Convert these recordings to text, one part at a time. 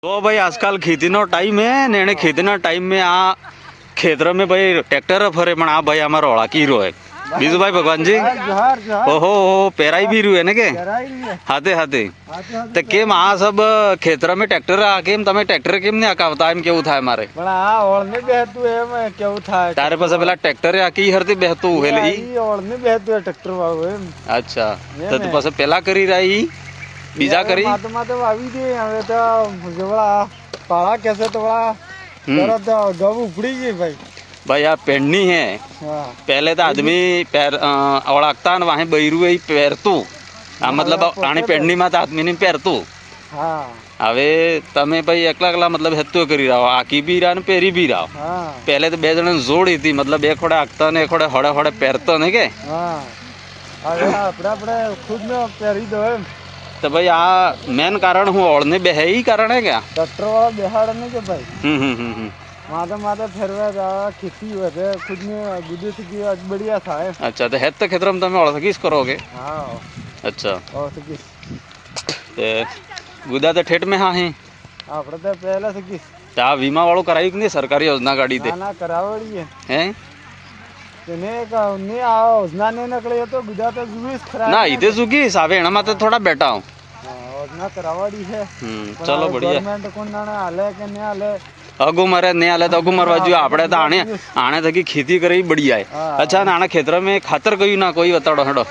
तो भाई आजकल खेती नो टाइम है ने खेती ना टाइम में आ खेतर में भाई ट्रेक्टर फरे पण आ भाई हमारा ओळा कीरो है बीजू भाई भगवान जी ओहो पेराई भी रू है ने के हाथे हाथे तो केम आ सब खेतर में ट्रेक्टर आ केम तमे ट्रेक्टर केम ने आकावता एम केवू थाय मारे पण आ ओळने बेहतू एम केवू थाय तारे पास पेला ट्रेक्टर आ की हरती बेहतू हेले ई ओळने बेहतू ट्रेक्टर वाळो एम अच्छा तो पास पेला करी रही बीजा करी माते वावी दे હવે તો જેવડા પાળા કેસે તો વડા તરત ગવ ઉપડી ગઈ ભાઈ भाई आप पेड़नी है पहले तो आदमी पैर ओळखता न वहाँ बैरू ही पैरतू मतलब आने पेड़नी में आदमी ने पैरतू હવે તમે ભાઈ એકલા એકલા मतलब હેતુ કરી રહ્યો આકી બી રહ્યા ને પેરી બી રહ્યો પહેલે તો બે જણા જોડી હતી मतलब એક ખોડે આકતા ને એક ખોડે હળે હળે પહેરતો ને કે હવે આપણે ખુદ ને પહેરી દો એમ तो भाई आ मेन कारण हूँ ओढ़ने बेहे ही कारण है क्या ट्रैक्टर वाला बेहाड़ नहीं के भाई माता फेरवे खेती हुए थे खुद में गुदे की बढ़िया था है। अच्छा तो है तो खेतर में तुम ओढ़ सकीस करोगे हाँ अच्छा और सकीस ते गुदा तो ठेठ में हाँ है આપણે તો પહેલા સકીસ तो आ वीमा वालों कराई कि नहीं सरकारी योजना गाड़ी थे ના કરાવડી है हैं તેને ને આ યોજના ને નકળે તો ગુજરાત જુઈસ ખરા ना इधे सुखी सावे एना माते थोड़ा बैठा हूँ યોજના કરાવડી है चलो बढ़िया ગવર્નમેન્ટ કોણ જાણે હાલે કે ને હાલે अगु मरे नहीं हाले तो अगु मरवा जो आपड़े तो आने आने थकी खेती करे बढ़िया है अच्छा ना आने खेतर में खातर कहीं ना कोई बताड़ो हडो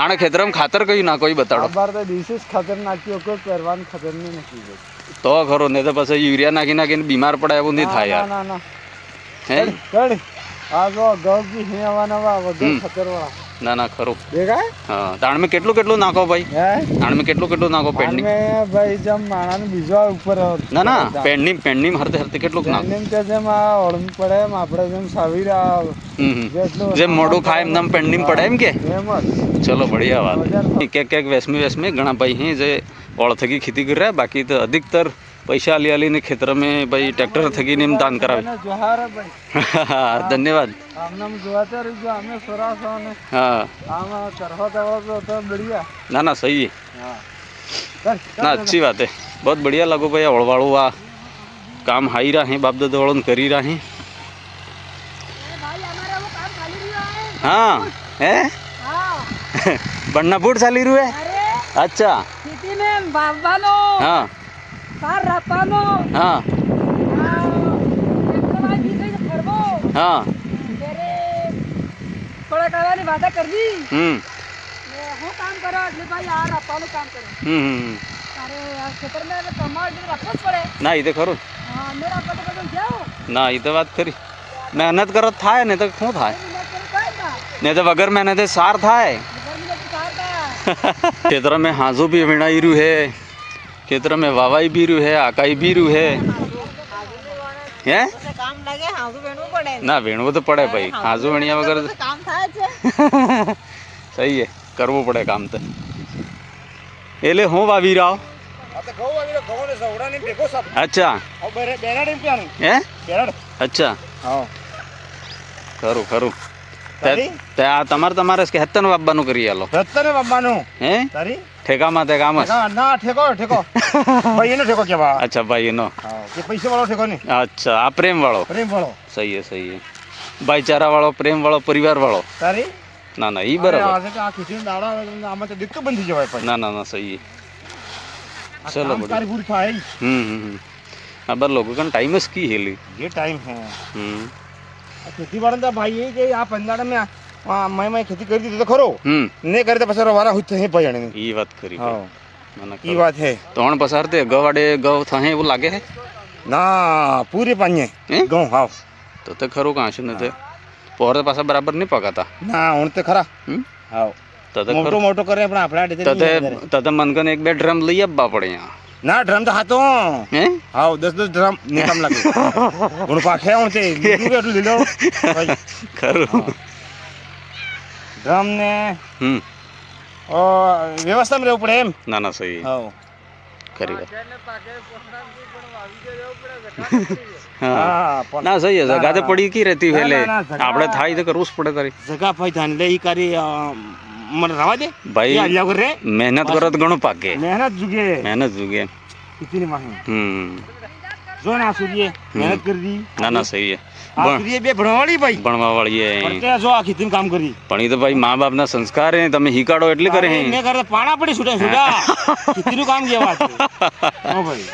आने खेतर में खातर कहीं ना कोई बताड़ो बार तो डिसीज खातर नाखी को परवान खातर नहीं नखी तो खरो नहीं तो पास यूरिया नाखी नाखी बीमार पड़ा है वो नहीं था यार ना ना हैं कड़ आ गो गौ की है आवानवा वगैरह खातर वाला ना ना खरो देखा हाँ ताण में केटलू केटलू नाखो भाई ताण में केटलू नाखो पेंडिंग में भाई जब माणा ने बीजो ऊपर ना ना पेंडिंग हरते हरते केटलू नाखो पेंडिंग ते जम आ ओळम पड़े हम आपड़े जम सावीरा जे मोडू खाए एकदम पेंडिंग पड़े हम के चलो बढ़िया बात क्या वेसमी घना भाई हैं जे ओळ थकी खेती कर रहा है बाकी तो अधिकतर पैसा आली ने खेतर में भाई ट्रैक्टर थकी ने दान करावे जोहार भाई धन्यवाद हमने जोआते रही जो हमें सोरासा ने हाँ हम करहो तो बढ़िया ना ना सही है कर ना अच्छी बात है बहुत बढ़िया लगो भाई ओळवाळू आ काम हाई रहा है बाप दादा ओळन करी रहा है हाँ है बनना फूट चाली रू है अच्छा खेती में बाबानो हाँ कार रापानो हाँ हाँ तेरे थोड़ा कराने वादा कर दी हो काम करो अगले भाई यार रापानो काम करो अरे यार खेतर में टमाटर रखना पड़े ना इधर करो हां मेरा पता पता जाओ ना इधर बात करी मेहनत करो था नहीं तो क्यों था नहीं तो बगैर मेहनत सार था खेतर में हाजो भी विनाई रू है खेतर में वावाई भी रू है आकाई भी रू है हैं काम लगे हाजू वेणु पड़े ना वेणु तो पड़े भाई हाजो वेणिया वगैरह काम थाय छे सही है करवो पड़े काम तो एले हो वावी राव अच्छा हैं अच्छा खरू खरू તમારે કે હત્તન બાબાનું કરી આલો હત્તન બાબાનું હે તારી ઠેકામાં તે કામ ના ઠેકો ભાઈ એનો ઠેકો કેવા अच्छा भाई नो હા કે પૈસા વાળો ઠેકો નહીં अच्छा आ प्रेम वालो सही है भाईचारा वालो प्रेम वालो परिवार वालो તારી ना ना ई बराबर આ ખીચડી દાડા આમાં તો દિક્કત બંધી જવાય ભાઈ ना सही है चलो बढ़िया તારી પૂરી થાય अब लोगों का टाइम है की हेली ये टाइम है खेती वाला भाई ये कि आप पंजाब में मैं खेती कर दी तो खरो नहीं करे तो पसर वारा हुई है पजणे ई बात करी हां ई बात है तो हण पसारते गवाडे गव थाहे वो लागे है ना पूरे पाnye गव हां तो खरो काश ने ते पोर पासा बराबर नहीं पकाता ना हुन ते खरा हां तो मोटो मोटो करे पण आपला देते तो मनकन एक बे ड्रम लई अब्बा पड़े यहां ना ड्रम तो हाथों हैं हां 10 ड्रम निकम लगे हुन पाखे हुन ते लीडू ले लो भाई खरो ड्रम ने और व्यवस्था में रहू पड़े एम ना सही हां खरी बात हाँ ना सही है जगह तो पड़ी की रहती है ले आपड़े थाई तो करूस पड़े तारी जगह भाई जान ले ही करी मन रवा दे भाई रे मेहनत करत घणो पाके मेहनत जुगे मेहनत जुगे ખેતીની માહે હમ જો ને આ સૂર્ય મહેનત કરી દી ના ના સહી હે આ સૂર્ય બે ભણવાળી ભાઈ ભણવા વાળી હે પણ તે જો આ ખેતીનું કામ કરી પણ એ તો ભાઈ મા બાપના સંસ્કાર હે તમે હિકાડો એટલે કરે હે મેં કરે પાણા પડી છૂટા છૂટા ખેતીનું કામ કેવા છે હો ભાઈ